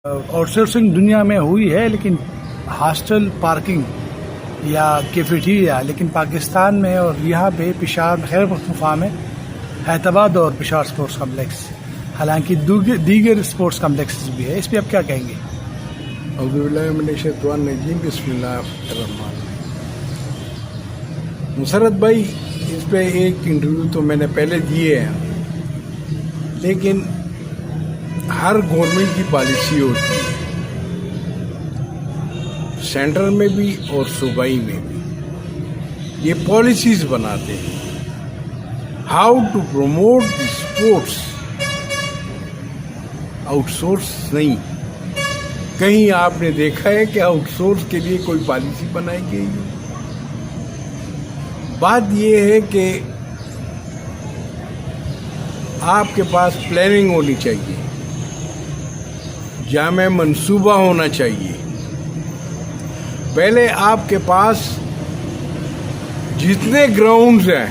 Out sourcing دنیا میں ہوئی ہے، لیکن ہاسٹل پارکنگ یا کیفیٹیریا، لیکن پاکستان میں اور یہاں پہ پشاور خیر مختصر میں حیدرآباد اور پشاور اسپورٹس کمپلیکس، حالانکہ دیگر اسپورٹس کمپلیکسز بھی ہے. اس پہ آپ کیا کہیں گے؟ اعوذ باللہ من الشیطان الرجیم، بسم اللہ الرحمن الرحیم. مسرت بھائی، اس پہ ایک انٹرویو تو میں نے پہلے دیے ہیں، لیکن ہر گورنمنٹ کی پالیسی ہوتی ہے، سینٹر میں بھی اور صوبائی میں بھی. یہ پالیسیز بناتے ہیں how to promote the sports, out source نہیں. کہیں آپ نے دیکھا ہے کہ آؤٹ سورس کے لیے کوئی پالیسی بنائی گئی ہے؟ بات یہ ہے کہ آپ کے پاس پلاننگ ہونی چاہیے، جامع منصوبہ ہونا چاہیے. پہلے آپ کے پاس جتنے گراؤنڈز ہیں،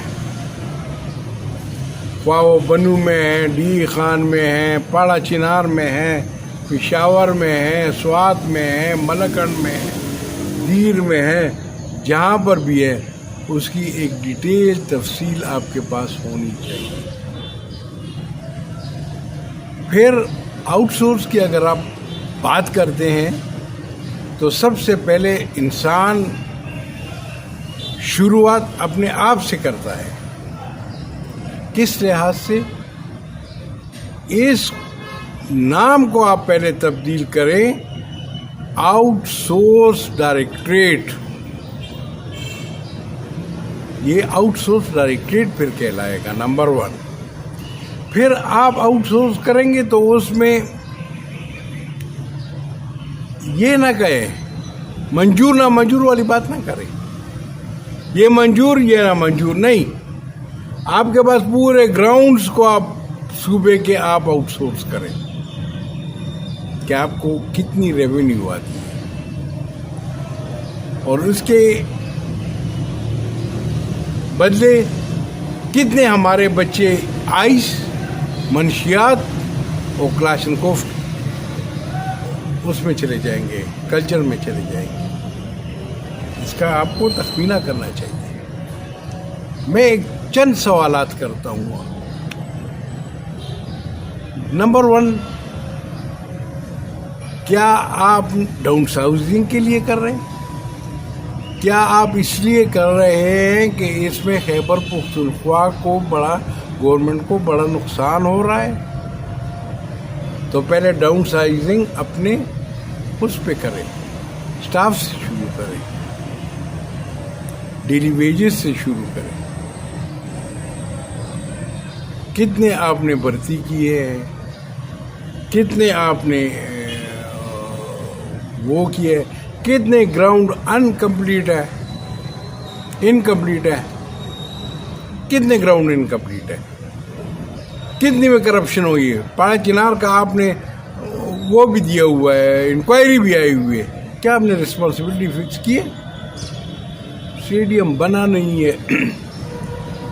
واو بنو میں ہیں، ڈی خان میں ہیں، پاڑا چنار میں ہیں، پشاور میں ہیں، سوات میں ہیں، ملکن میں ہیں، دیر میں ہے، جہاں پر بھی ہے اس کی ایک ڈیٹیل تفصیل آپ کے پاس ہونی چاہیے. پھر آؤٹ سورس کی اگر آپ بات کرتے ہیں تو سب سے پہلے انسان شروعات اپنے آپ سے کرتا ہے. کس لحاظ سے؟ اس نام کو آپ پہلے تبدیل کریں، آؤٹ سورس ڈائریکٹریٹ. یہ آؤٹ سورس ڈائریکٹریٹ پھر کہلائے گا، نمبر 1. پھر آپ آؤٹ سورس کریں گے تو اس میں یہ نہ کہے منظور نہ منظور والی بات نہ کریں، یہ منظور یہ نہ منظور نہیں. آپ کے پاس پورے گراؤنڈز کو آپ صوبے کے آپ آؤٹ سورس کریں کہ آپ کو کتنی ریونیو آتی ہے، اور اس کے بدلے کتنے ہمارے بچے آئس، منشیات اور کلاشنکوف اس میں چلے جائیں گے، کلچر میں چلے جائیں گے. اس کا آپ کو تخمینہ کرنا چاہیے. میں ایک چند سوالات کرتا ہوں. نمبر 1، کیا آپ ڈاؤن ساؤزنگ کے لیے کر رہے ہیں؟ کیا آپ اس لیے کر رہے ہیں کہ اس میں خیبر پختونخوا کو گورنمنٹ کو بڑا نقصان ہو رہا ہے؟ تو پہلے ڈاؤن سائزنگ اپنے اس پہ کریں، سٹاف سے شروع کریں، ڈیلی ویجز سے شروع کریں. کتنے آپ نے بھرتی کی ہے، کتنے آپ نے وہ کیے، کتنے گراؤنڈ انکمپلیٹ ہے، انکمپلیٹ ہے، کتنے گراؤنڈ انکمپلیٹ ہے، کتنی میں کرپشن ہوئی ہے. پاڑا چنار کا آپ نے وہ بھی دیا ہوا ہے، انکوائری بھی آئی ہوئی ہے. کیا آپ نے رسپانسبلٹی فکس کی ہے؟ اسٹیڈیم بنا نہیں ہے،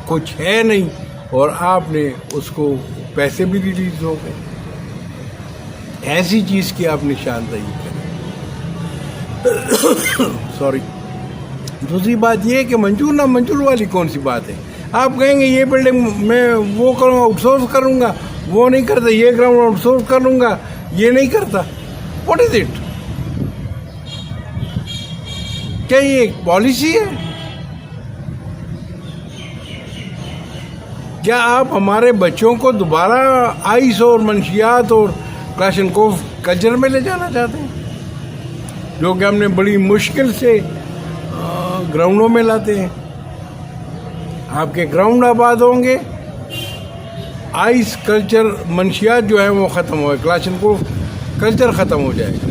کچھ ہے نہیں، اور آپ نے اس کو پیسے بھی ریلیز ہو گئے. ایسی چیز کی آپ نشاندہی کریں. سوری. دوسری بات یہ ہے کہ منظور نہ منظور والی کون سی بات ہے؟ آپ کہیں گے یہ بلڈنگ میں وہ کروں گا، آؤٹ سورس کروں گا، وہ نہیں کرتا. یہ گراؤنڈ آؤٹ سورس کر لوں گا، یہ نہیں کرتا. What is it? کیا یہ ایک پالیسی ہے؟ کیا آپ ہمارے بچوں کو دوبارہ آئس اور منشیات اور کلاشنکوف کلچر میں لے جانا چاہتے ہیں، جو کہ ہم نے بڑی مشکل سے گراؤنڈوں میں لاتے ہیں؟ آپ کے گراؤنڈ آباد ہوں گے، آئس کلچر منشیات جو ہے وہ ختم ہوئے، کلاشنکوف کلچر ختم ہو جائے گا.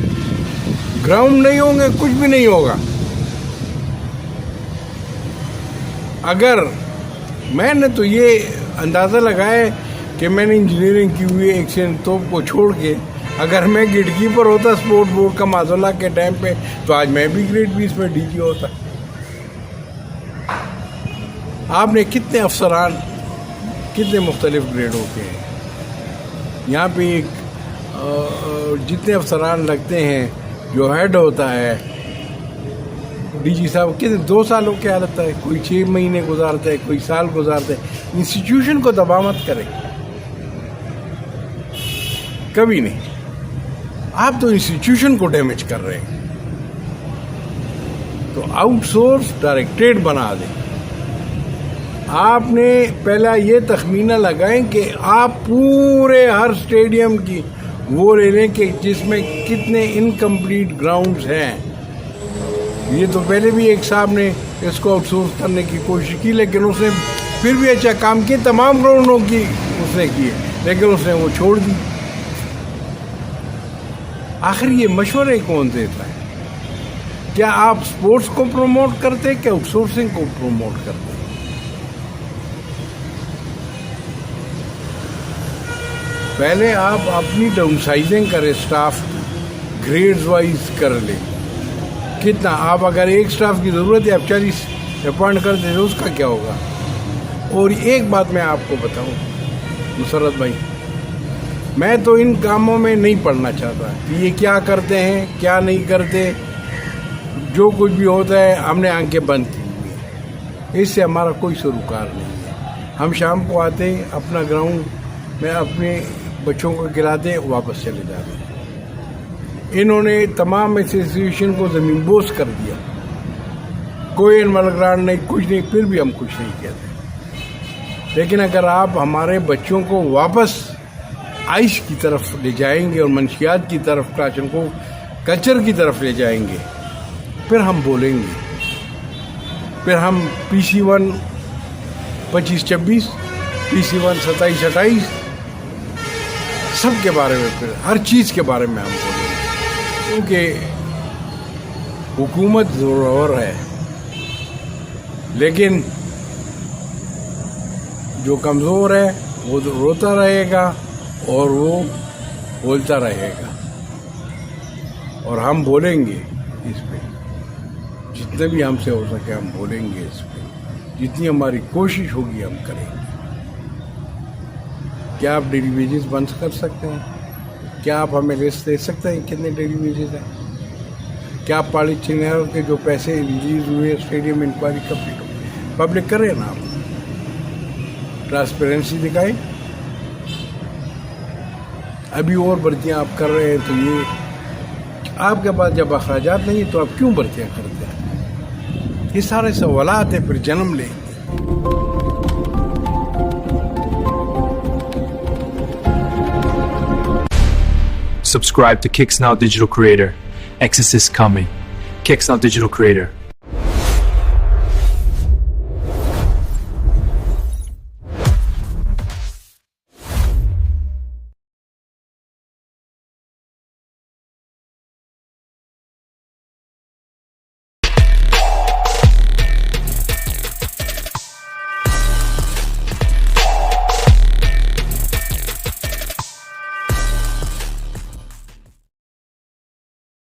گراؤنڈ نہیں ہوں گے، کچھ بھی نہیں ہوگا. اگر میں نے تو یہ اندازہ لگایا کہ میں نے انجینئرنگ کی ہوئی ہے، ایکسین توپ کو چھوڑ کے، اگر میں گیٹ کیپر ہوتا اسپورٹ بورڈ کا معذلہ کے ٹائم پہ تو آج میں بھی گریڈ 20 میں ڈی جی ہوتا. آپ نے کتنے افسران، کتنے مختلف گریڈ ہوتے ہیں. یہاں پہ ایک جتنے افسران لگتے ہیں جو ہیڈ ہوتا ہے ڈی جی صاحب کتنے 2 سالوں کی حالت ہے, کوئی 6 مہینے گزارتا ہے, کوئی سال گزارتا ہے. انسٹیٹیوشن کو تباہ مت کرے, کبھی نہیں. آپ تو انسٹیٹیوشن کو ڈیمیج کر رہے ہیں. تو آؤٹ سورس ڈائریکٹریٹ بنا دیں. آپ نے پہلا یہ تخمینہ لگائیں کہ آپ پورے ہر اسٹیڈیم کی وہ لے لیں کہ جس میں کتنے انکمپلیٹ گراؤنڈز ہیں. یہ تو پہلے بھی ایک صاحب نے اس کو آؤٹ سورس کرنے کی کوشش کی, لیکن اس نے پھر بھی اچھا کام کیا, تمام گراؤنڈوں کی اس نے کی, لیکن اس نے وہ چھوڑ دی. آخر یہ مشورے کون دیتا ہے؟ کیا آپ سپورٹس کو پروموٹ کرتے کہ آؤٹ سورسنگ کو پروموٹ کرتے؟ پہلے آپ اپنی ڈاؤن سائزنگ کرے, اسٹاف گریڈز وائز کر لیں. کتنا آپ اگر ایک اسٹاف کی ضرورت ہے آپ 40 اپوائنٹ کر دیں تو اس کا کیا ہوگا؟ اور ایک بات میں آپ کو بتاؤں مسرت بھائی, میں تو ان کاموں میں نہیں پڑھنا چاہتا کہ یہ کیا کرتے ہیں کیا نہیں کرتے. جو کچھ بھی ہوتا ہے ہم نے آنکھیں بند کی ہوئی ہیں, اس سے ہمارا کوئی سروکار نہیں ہے. ہم شام کو آتے ہیں, اپنا گراؤنڈ میں اپنے بچوں کو کھلاتے ہیں, واپس چلے جاتے ہیں. انہوں نے تمام ایسوسیشن کو زمین بوس کر دیا, کوئی اینول گرانٹ نہیں, کچھ نہیں, پھر بھی ہم کچھ نہیں کہتے. لیکن اگر آپ ہمارے بچوں کو واپس عائش کی طرف لے جائیں گے اور منشیات کی طرف, کلچر کو کلچر کی طرف لے جائیں گے, پھر ہم بولیں گے. پھر ہم PC1 25-26, PC1 27-28 سب کے بارے میں, پھر ہر چیز کے بارے میں ہم بولیں گے. کیونکہ حکومت زورور ہے, لیکن جو کمزور ہے وہ روتا رہے گا اور وہ بولتا رہے گا. اور ہم بولیں گے اس پہ, جتنے بھی ہم سے ہو سکے ہم بولیں گے اس پہ, جتنی ہماری کوشش ہوگی ہم کریں گے. کیا آپ ڈیلی ویجز بند کر سکتے ہیں؟ کیا آپ ہمیں لسٹ دے سکتے ہیں کتنے ڈیلی ویجز ہیں؟ کیا آپ پالیسینئر کے جو پیسے ریلیز ہوئے اسٹیڈیم انکوائری کمپلیٹ ہو پبلک کریں نا, آپ ٹرانسپیرنسی دکھائیں. ابھی اور بھرتیاں آپ کر رہے ہیں تو یہ آپ کے پاس جب اخراجات نہیں تو آپ کیوں بھرتیاں کرتے ہیں؟ یہ سارے سوالات ہیں پھر جنم لیں گے. Subscribe to Kicks Now Digital Creator. Access is coming. Kicks Now Digital Creator.